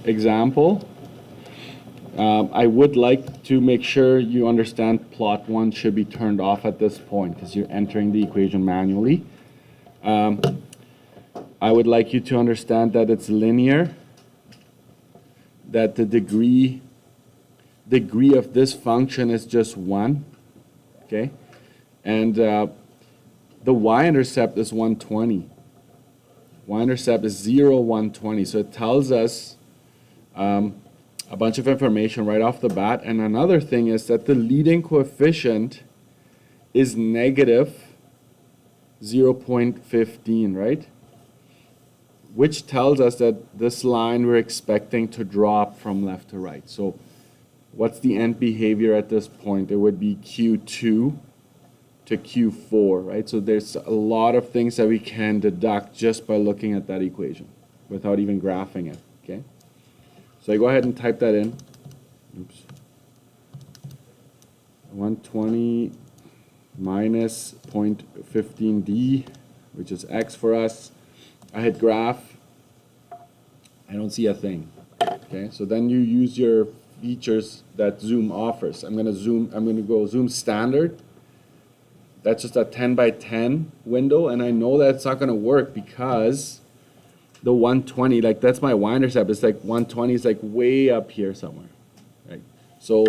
example. I would like to make sure you understand plot 1 should be turned off at this point because you're entering the equation manually. I would like you to understand that it's linear, that the degree of this function is just 1, okay? And the y-intercept is 120. Y-intercept is 0, 120. So it tells us a bunch of information right off the bat. And another thing is that the leading coefficient is negative 0.15, right? Which tells us that this line we're expecting to drop from left to right. So what's the end behavior at this point? It would be Q2 to Q4, right? So there's a lot of things that we can deduct just by looking at that equation without even graphing it, okay? So I go ahead and type that in. Oops. 120 minus 0.15d, which is x for us. I hit graph. I don't see a thing. Okay, so then you use your features that Zoom offers. I'm going to go Zoom standard. That's just a 10 by 10 window, and I know that it's not going to work because the 120, like that's my y-intercept, it's like 120 is like way up here somewhere, right? So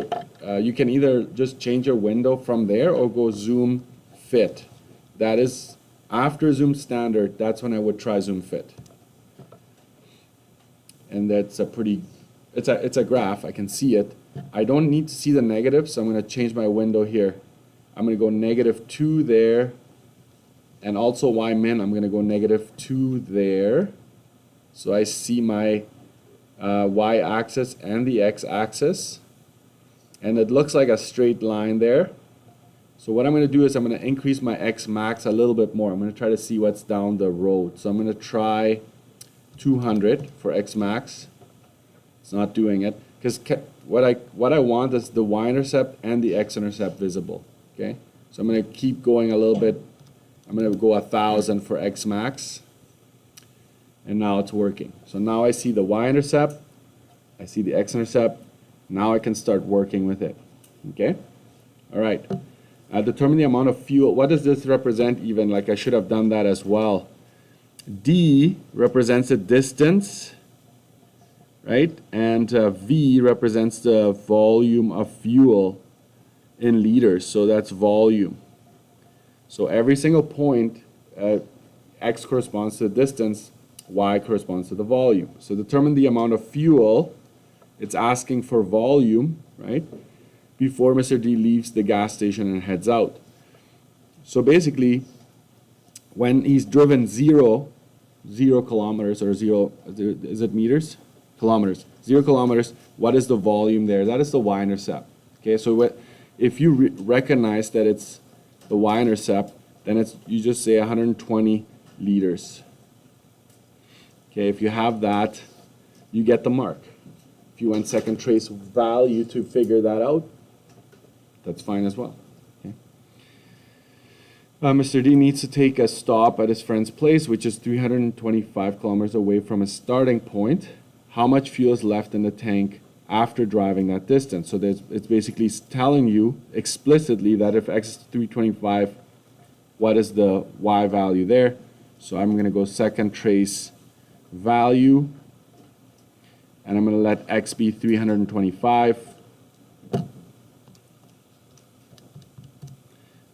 you can either just change your window from there or go Zoom fit. That is after Zoom standard, that's when I would try Zoom fit. And that's a pretty, it's a graph, I can see it. I don't need to see the negative, so I'm going to change my window here. I'm going to go -2 there, and also y-min, I'm going to go -2 there. So I see my y-axis and the x-axis, and it looks like a straight line there. So what I'm going to do is I'm going to increase my x max a little bit more. I'm going to try to see what's down the road. So I'm going to try 200 for x max. It's not doing it because what I want is the y-intercept and the x-intercept visible. Okay, so I'm going to keep going a little bit. I'm going to go 1,000 for x max, and now it's working. So now I see the y-intercept, I see the x-intercept. Now I can start working with it. Okay, all right. Determine the amount of fuel. What does this represent even? Like I should have done that as well. D represents the distance, right? And V represents the volume of fuel in liters. So that's volume. So every single point, X corresponds to the distance, Y corresponds to the volume. So determine the amount of fuel. It's asking for volume, right? Before Mr. D leaves the gas station and heads out. So basically, when he's driven 0 kilometers or 0, is it meters? Kilometers. 0 kilometers, what is the volume there? That is the y-intercept. Okay, so if you recognize that it's the y-intercept, then you just say 120 liters. Okay, if you have that, you get the mark. If you want second trace value to figure that out, that's fine as well. Okay. Mr. D needs to take a stop at his friend's place, which is 325 kilometers away from his starting point. How much fuel is left in the tank after driving that distance? So it's basically telling you explicitly that if X is 325, what is the Y value there? So I'm going to go second trace value, and I'm going to let X be 325.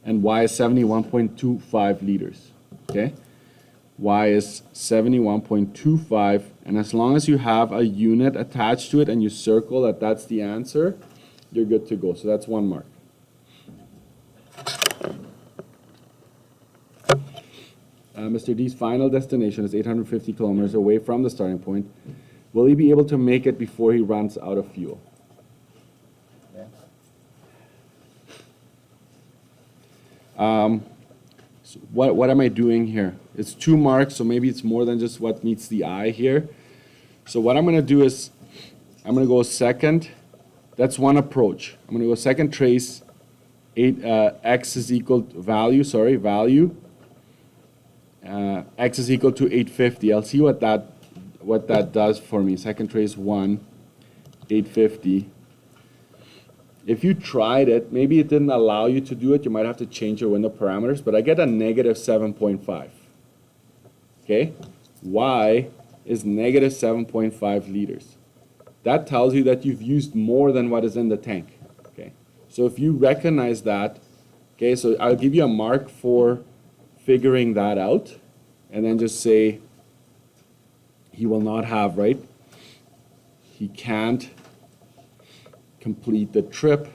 And Y is 71.25 liters, okay? Y is 71.25, and as long as you have a unit attached to it and you circle that that's the answer, you're good to go. So that's one mark. Mr. D's final destination is 850 kilometers away from the starting point. Will he be able to make it before he runs out of fuel? So what am I doing here? It's 2 marks, so maybe it's more than just what meets the eye here. So what I'm going to do is I'm going to go second. That's one approach. I'm going to go second trace. X is equal to value. X is equal to 850. I'll see what what that does for me. Second trace 1, 850. If you tried it, maybe it didn't allow you to do it. You might have to change your window parameters, but I get a negative 7.5. Okay? Y is negative 7.5 liters. That tells you that you've used more than what is in the tank. Okay? So if you recognize that, okay, so I'll give you a mark for figuring that out, and then just say he will not have, right? He can't complete the trip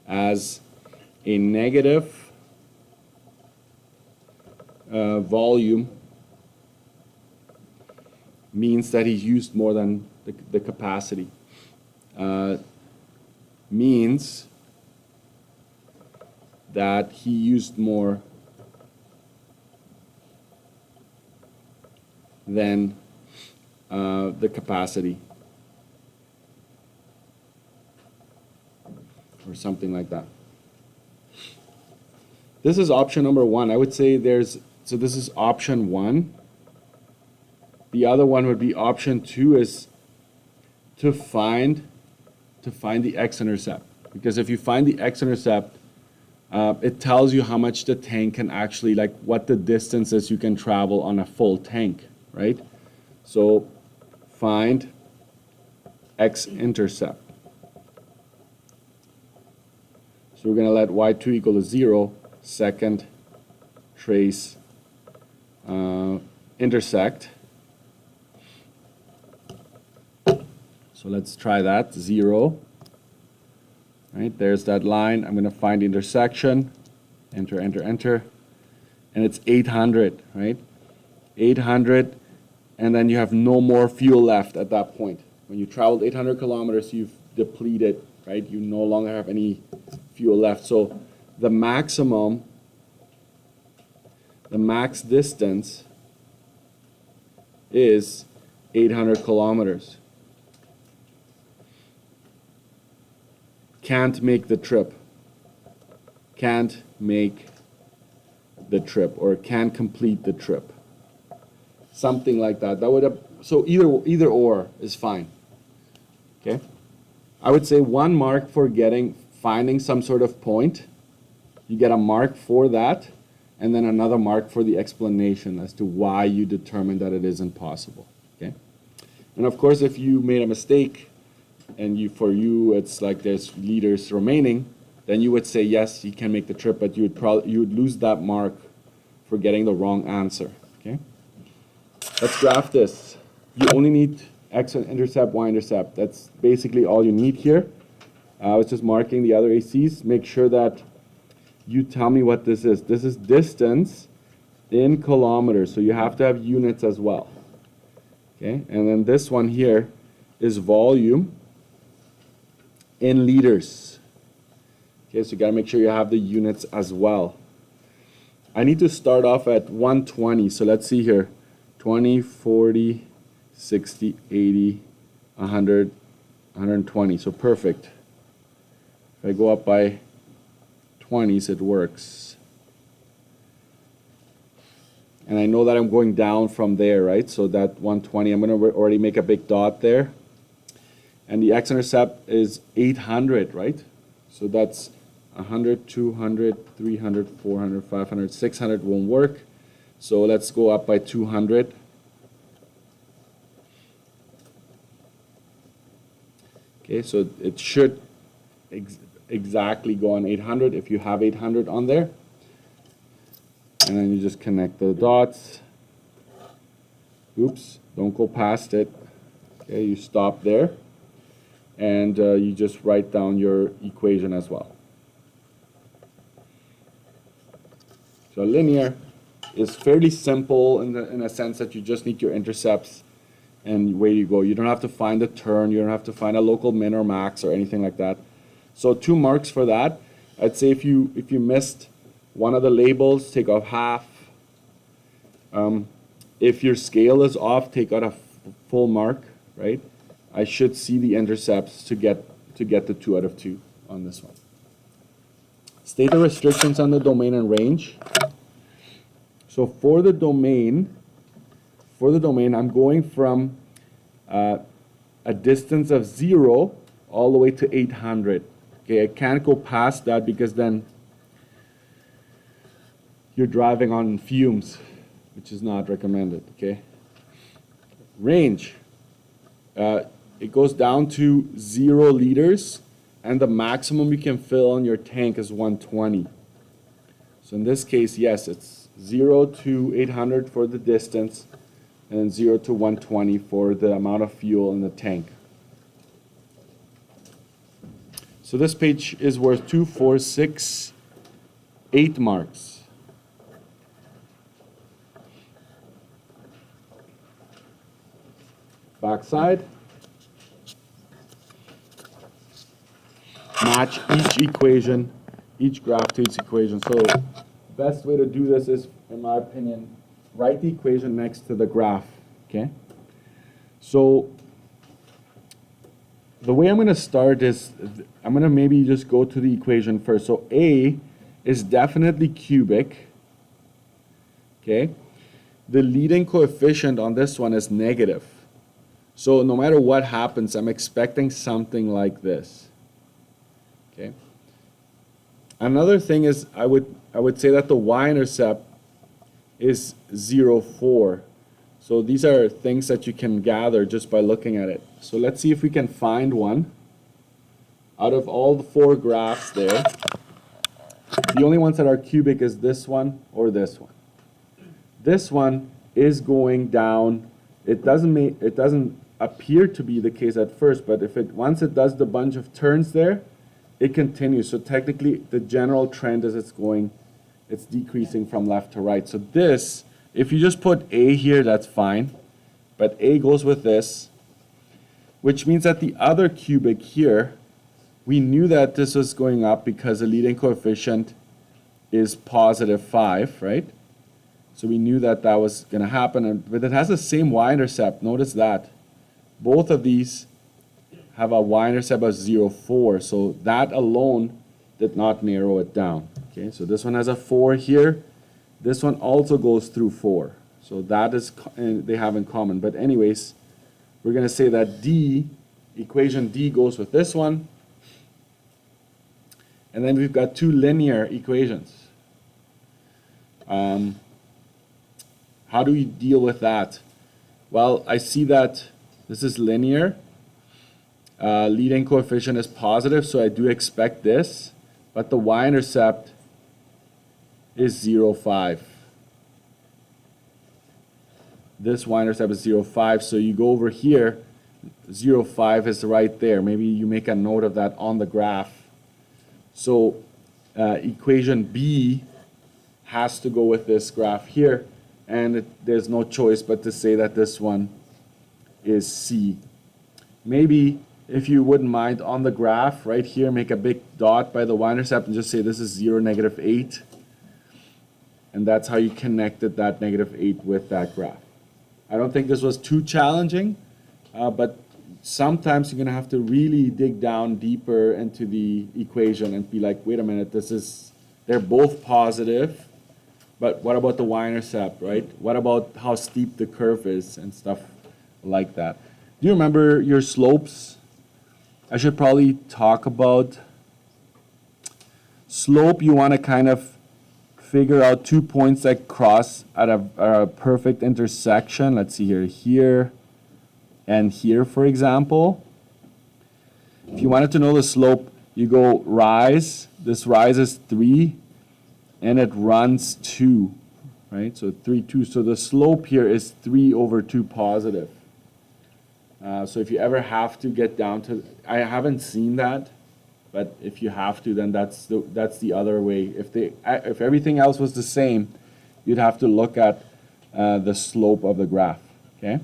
as a negative volume means that he used more than the capacity. Means that he used more than the capacity, or something like that. This is option number 1. I would say so this is option 1. The other one would be option 2, is to find the x-intercept. Because if you find the x-intercept, it tells you how much the tank can actually, like what the distances you can travel on a full tank, right? So find x-intercept. So we're going to let y2 equal to 0, second trace intersect. So let's try that, 0. Right, there's that line. I'm going to find the intersection, enter, enter, enter, and it's 800, right? 800, and then you have no more fuel left at that point. When you traveled 800 kilometers, you've depleted, right? You no longer have any fuel left. So the max distance is 800 kilometers. Can't make the trip. Can't make the trip, or can't complete the trip. Something like that. That would have, so either or is fine. Okay? I would say 1 mark for finding some sort of point. You get a mark for that, and then another mark for the explanation as to why you determined that it isn't possible. Okay? And of course, if you made a mistake, and for you it's like there's liters remaining, then you would say yes, you can make the trip, but you would lose that mark for getting the wrong answer. Okay? Let's graph this. You only need x-intercept, y-intercept. That's basically all you need here. I was just marking the other ACs. Make sure that you tell me what this is. This is distance in kilometers, so you have to have units as well. Okay? And then this one here is volume in liters. Okay, so you gotta make sure you have the units as well. I need to start off at 120, so let's see here. 20, 40, 60, 80, 100, 120, so perfect. If I go up by 20s, it works. And I know that I'm going down from there, right? So that 120, I'm gonna already make a big dot there. And the x-intercept is 800, right? So that's 100, 200, 300, 400, 500, 600 won't work. So let's go up by 200. Okay, so it should exactly go on 800 if you have 800 on there. And then you just connect the dots. Oops, don't go past it. Okay, you stop there. And you just write down your equation as well. So linear is fairly simple in a sense that you just need your intercepts and away you go. You don't have to find a turn, you don't have to find a local min or max or anything like that. So 2 marks for that. I'd say if you missed one of the labels, take off half. If your scale is off, take out a full mark, right? I should see the intercepts to get the 2 out of 2 on this one. State the restrictions on the domain and range. So So for the domain, I'm going from a distance of 0 all the way to 800. Okay, I can't go past that because then you're driving on fumes, which is not recommended. Okay. Range, it goes down to 0 liters, and the maximum you can fill on your tank is 120. So in this case, yes, it's 0 to 800 for the distance, and then 0 to 120 for the amount of fuel in the tank. So this page is worth 2, 4, 6, 8 marks. Backside. Match each equation, each graph to each equation. So the best way to do this is, in my opinion, write the equation next to the graph. Okay? So the way I'm going to start is, I'm going to maybe just go to the equation first. So A is definitely cubic. Okay? The leading coefficient on this one is negative. So no matter what happens, I'm expecting something like this. Okay. Another thing is, I would say that the y-intercept is 0, 4. So these are things that you can gather just by looking at it. So let's see if we can find one. Out of all the 4 graphs there, the only ones that are cubic is this one or this one. This one is going down. It doesn't appear to be the case at first, but once it does the bunch of turns there, it continues. So technically, the general trend is it's decreasing from left to right. So this, if you just put A here, that's fine, but A goes with this, which means that the other cubic here, we knew that this was going up because the leading coefficient is positive 5, right? So we knew that that was going to happen, but it has the same y-intercept. Notice that. Both of these have a y-intercept of 0, 4, so that alone did not narrow it down. Okay, so this one has a 4 here. This one also goes through 4. So that is, they have in common. But anyways, we're going to say that D, equation D goes with this one. And then we've got 2 linear equations. How do we deal with that? Well, I see that this is linear. Leading coefficient is positive, so I do expect this. But the y-intercept is 0, 5. This y-intercept is 0, 5. So you go over here, 0, 5 is right there. Maybe you make a note of that on the graph. So equation B has to go with this graph here. And there's no choice but to say that this one is C. Maybe, if you wouldn't mind, on the graph right here, make a big dot by the y-intercept and just say this is 0, negative 8. And that's how you connected that negative 8 with that graph. I don't think this was too challenging, but sometimes you're going to have to really dig down deeper into the equation and be like, wait a minute, they're both positive. But what about the y-intercept, right? What about how steep the curve is and stuff like that? Do you remember your slopes? I should probably talk about slope. You want to kind of figure out 2 points that cross at a perfect intersection. Let's see here and here, for example. If you wanted to know the slope, you go rise. This rise is 3. And it runs 2, right? So 3, 2. So the slope here is 3 over 2 positive. So if you ever have to get down to, I haven't seen that, but if you have to, then that's the other way. If everything else was the same, you'd have to look at the slope of the graph. Okay.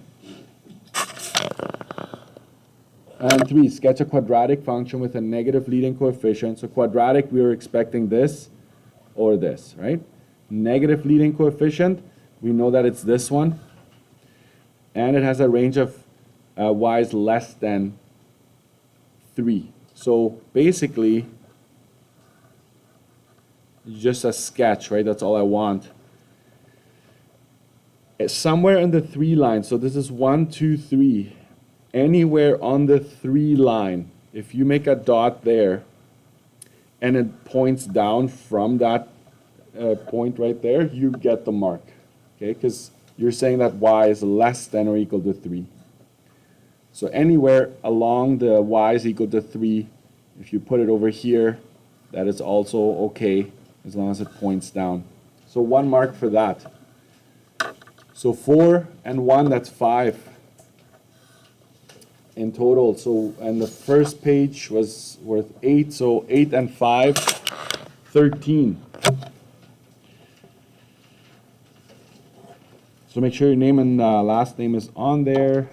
And 3, sketch a quadratic function with a negative leading coefficient. So quadratic, we were expecting this or this, right? Negative leading coefficient, we know that it's this one. And it has a range of y's less than 3. So basically, just a sketch, right? That's all I want. somewhere in the 3 line. So this is 1, 2, 3. Anywhere on the 3 line, if you make a dot there and it points down from that point right there, you get the mark. Okay, because you're saying that y is less than or equal to 3. So anywhere along the y is equal to 3, if you put it over here, that is also okay as long as it points down. So 1 mark for that. So 4 and 1, that's 5 in total. So, and the first page was worth 8, so 8 and 5, 13. So make sure your name and last name is on there.